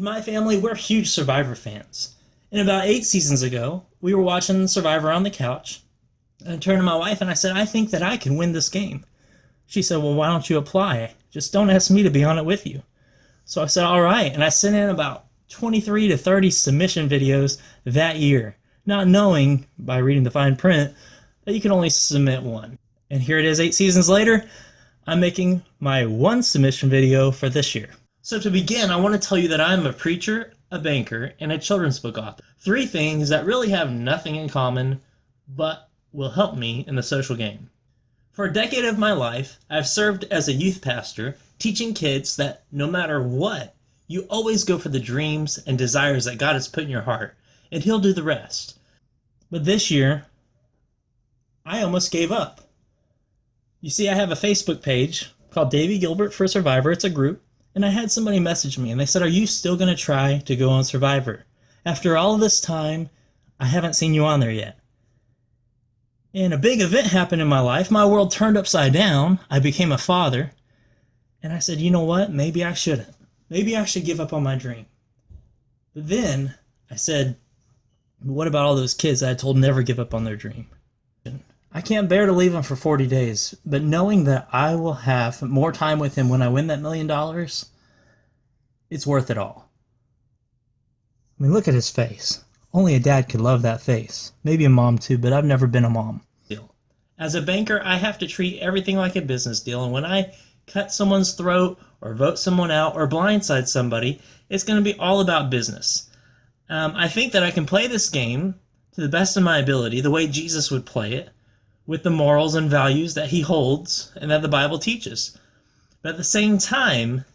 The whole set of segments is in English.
my family, we're huge Survivor fans. And about 8 seasons ago, we were watching Survivor on the couch. And I turned to my wife and I said, I think that I can win this game. She said, well, why don't you apply? Just don't ask me to be on it with you. So I said, all right. And I sent in about 23 to 30 submission videos that year, not knowing, by reading the fine print, that you can only submit one. And here it is 8 seasons later, I'm making my one submission video for this year. So to begin, I want to tell you that I'm a preacher, a banker, and a children's book author. 3 things that really have nothing in common, but will help me in the social game. For a decade of my life, I've served as a youth pastor, teaching kids that no matter what, you always go for the dreams and desires that God has put in your heart, and He'll do the rest. But this year, I almost gave up. You see, I have a Facebook page called Davey, Gilbert for Survivor. It's a group. And I had somebody message me, and they said, are you still going to try to go on Survivor? After all this time, I haven't seen you on there yet. And a big event happened in my life. My world turned upside down. I became a father. And I said, you know what? Maybe I shouldn't. Maybe I should give up on my dream. But then I said, what about all those kids that I told never give up on their dream? I can't bear to leave them for 40 days, but knowing that I will have more time with him when I win that $1 million, it's worth it all. I mean, look at his face. Only a dad could love that face. Maybe a mom too, but I've never been a mom. As a banker, I have to treat everything like a business deal, and when I cut someone's throat or vote someone out or blindside somebody, it's going to be all about business. I think that I can play this game to the best of my ability, the way Jesus would play it, with the morals and values that He holds and that the Bible teaches. But at the same time,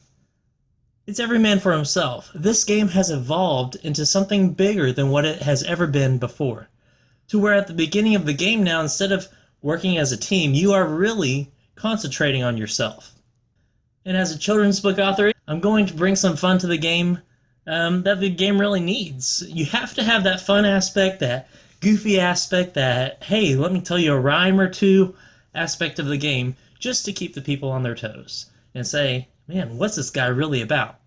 it's every man for himself. This game has evolved into something bigger than what it has ever been before. To where at the beginning of the game now, instead of working as a team, you are really concentrating on yourself. And as a children's book author, I'm going to bring some fun to the game that the game really needs. You have to have that fun aspect, that goofy aspect, that, hey, let me tell you a rhyme or two aspect of the game, just to keep the people on their toes and say, man, what's this guy really about?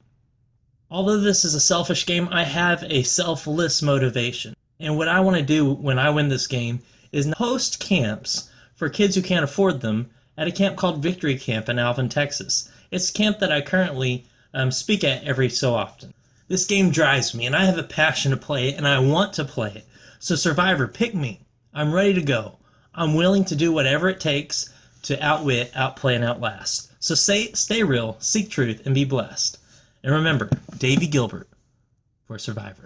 Although this is a selfish game, I have a selfless motivation. And what I want to do when I win this game is host camps for kids who can't afford them at a camp called Victory Camp in Alvin, Texas. It's a camp that I currently speak at every so often. This game drives me, and I have a passion to play it, and I want to play it. So Survivor, pick me. I'm ready to go. I'm willing to do whatever it takes to outwit, outplay, and outlast. So stay real, seek truth, and be blessed. And remember, Davey Gilbert for Survivor.